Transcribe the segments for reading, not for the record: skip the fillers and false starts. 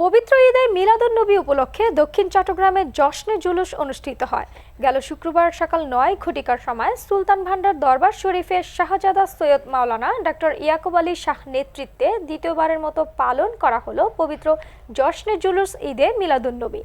পবিত্র ঈদে মিলাদুন্নবী উপলক্ষে দক্ষিণ চট্টগ্রামে জশ্নে জুলুস অনুষ্ঠিত হয়। গেল শুক্রবার সকাল ৯ ঘটিকার সময় সুলতান ভান্ডার দরবার শরীফে শাহজাদা সৈয়দ মাওলানা ডক্টর ইয়াকুব আলী শাহ নেতৃত্বে দ্বিতীয়বারের মতো পালন করা হলো পবিত্র জশ্নে জুলুস ঈদে মিলাদুন্নবী।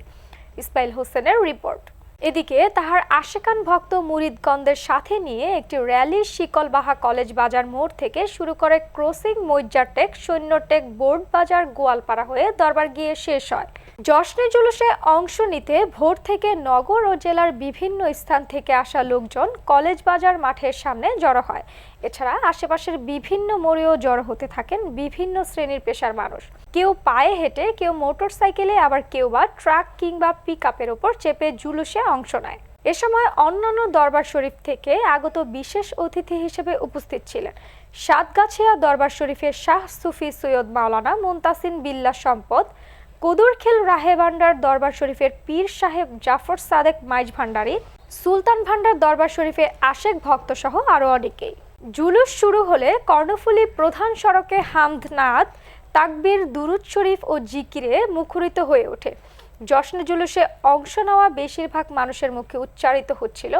ইসমাইল হোসেনের রিপোর্ট। এদিকে তাহার আশেকান ভক্ত মুরিদগণদের সাথে নিয়ে একটি র্যালি শিকলবাহা কলেজ বাজার মোড় থেকে শুরু করে ক্রসিং মৈজারটেক সৈন্যটেক বোর্ড বাজার গোয়ালপাড়া হয়ে দরবার গিয়ে শেষ হয়। জশ্নে জুলুসে অংশ নিতে ভোর থেকে নগর ও জেলার বিভিন্ন স্থান থেকে আসা লোকজন কলেজ বাজার মাঠের সামনে জড়ো হয়। এছাড়া আশেপাশের বিভিন্ন মোড়েও জড়ো হতে থাকেন বিভিন্ন শ্রেণীর পেশার মানুষ। কেউ পায়ে হেঁটে, কেউ মোটরসাইকেলে, আবার কেউ বা ট্রাক কিংবা পিকআপের ওপর চেপে জুলুসে অংশ নেয়। এ সময় অন্যান্য দরবার শরীফ থেকে আগত বিশেষ অতিথি হিসেবে উপস্থিত ছিলেন সাতগাছিয়া দরবার শরীফের শাহ সুফি সৈয়দ মাওলানা মুনতাসিম বিল্লাহ সম্পদ, কদুরখেল রাহে ভান্ডার দরবার শরীফের পীর সাহেব জাফর সাদেক মাইজ ভান্ডারী, সুলতান ভান্ডার দরবার শরীফের আশেক ভক্ত সহ আরও অনেকেই। জুলুস শুরু হলে কর্ণফুলী প্রধান সড়কে হামদ নাদ, তাকবীর, দুরুদ শরীফ ও জিকিরে মুখরিত হয়ে ওঠে। জশ্নে জুলুসে অংশ নেওয়া বেশিরভাগ মানুষের মুখে উচ্চারিত হচ্ছিল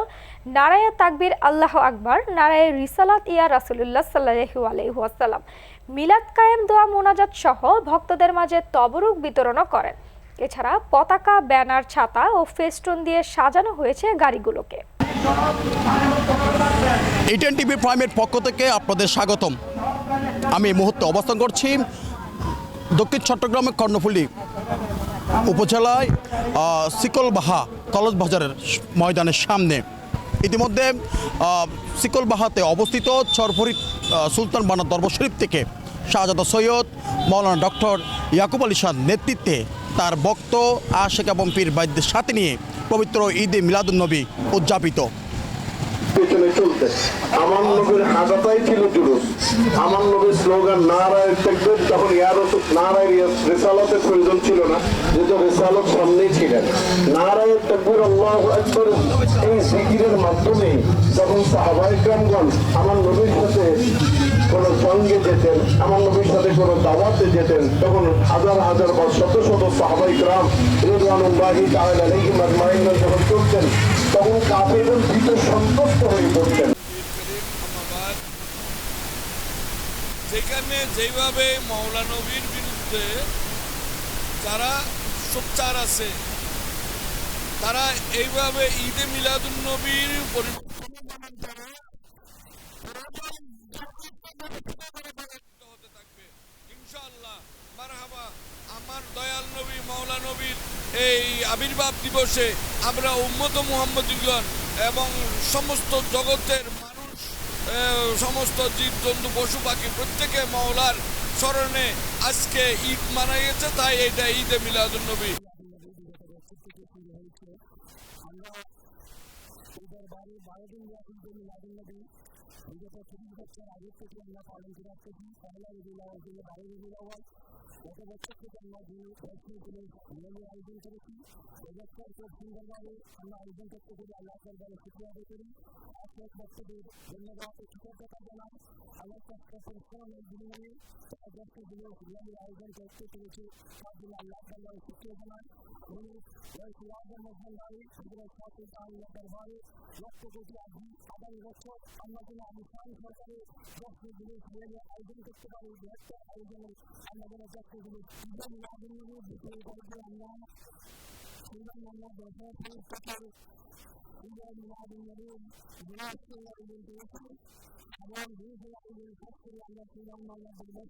নারায়ে তাকবীর, আল্লাহু আকবার, নারায়ে রিসালাত ইয়া রাসূলুল্লাহ সাল্লাল্লাহু আলাইহি ওয়াসাল্লাম। মিলাদ কায়েম দোয়া মোনাজাত সহ ভক্তদের মাঝে তবরুক বিতরণও করেন। এছাড়া পতাকা, ব্যানার, ছাতা ও ফেস্টুন দিয়ে সাজানো হয়েছে গাড়িগুলোকে। এটিএন টিভি প্রাইমের পক্ষ থেকে আপনাদের স্বাগতম। আমি এই মুহূর্তে অবস্থান করছি দক্ষিণ চট্টগ্রামের কর্ণফুলী উপজেলায় শিকলবাহা কলেজ বাজারের ময়দানের সামনে। ইতিমধ্যে শিকলবাহাতে অবস্থিত চরফরিদ সুলতান ভান্ডার দরবার শরীফ থেকে শাহজাদা সৈয়দ মাওলানা ডক্টর ইয়াকুব আলী শাহ নেতৃত্বে তার ভক্ত, আশেক এবং পীর বাইদের সাথে নিয়ে পবিত্র ঈদে মিলাদুন্নবী উদযাপিত। পেছনে চলতে আমার নবীর হাজাতাই ছিল জুলুস। আমার নবীর স্লোগান নারায়ে তাকবীর, তখন নারায়ে রিসালাতের প্রয়োজন ছিল না, যেহেতু রিসালাত সামনেই ছিলেন। নারায়ে তাকবীর, আল্লাহু আকবার, এই জিকিরের মাধ্যমে যখন সাহাবায়ে কেরামগণ আমার নবীর সাথে কোনো সঙ্গে যেতেন, আমার নবীর সাথে কোনো দাওয়াতে যেতেন, তখন হাজার হাজার বা শত শত সাহাবায়ে কেরাম রিদওয়ানুল্লাহি তাআলা আলাইহিম আজমাইন যখন চলতেন, তখন কাফেরগণ ভীত সন্তুষ্ট হয়ে পড়তেন। যেখানে যেভাবে মাওলা নবীর বিরুদ্ধে যারা সোচ্চার আছে, তারা এইভাবে ঈদে মিলাদুন্নবীর হতে থাকবে ইনশাআল্লাহ। মারহাবা। আমার দয়াল নবী মাওলা নবীর এই আবির্ভাব দিবসে আমরা উম্মত মুহাম্মদীগণ এবং সমস্ত জগতের মানুষ, সমস্ত জীবজন্তু, পশু পাখি প্রত্যেকে মাওলার স্মরণে আজকে ঈদ মানাইয়েছে, তাই এটা ঈদে মিলাদুন্নবী। বিগত ৩০ বছর আগে থেকে আমরা পালন করে আসতেছি। পহেলা রবিউল আউয়াল থেকে ১২ রবিউল আউয়াল গত বছর থেকে আমরা আয়োজন করেছি। এবছর খুব সুন্দরভাবে আমরা আয়োজন করতে পেরে আল্লাহ দরবারে শুকরিয়া আদায় করি। আপনার ভক্তদের ধন্যবাদ ও কৃতজ্ঞতা জানাই। আমার কাছে পরিশ্রমের বিনিময়ে ভক্তগুলো রিয়ালির আয়োজন করতে পেরেছে, তার জন্য আল্লাহ দরবারে শুকরিয়া জানাই। দরবারে লক্ষ কোটি আগামী বছর আমরা যেন আলিশান সরকারে জশ্নে জুলুস আয়োজন করতে পারি। বৃহত্তর আয়োজনের আমরা যেন জশ্নে জুলুস মিলাদুন্নবী বিপুল করবে। আমরা দর্শক থেকে মিলাদুন্নবী জুলুসকে আয়োজন করেছি এবং জুলুসের আয়োজন শেষ করে আমরা সুলতান দরবার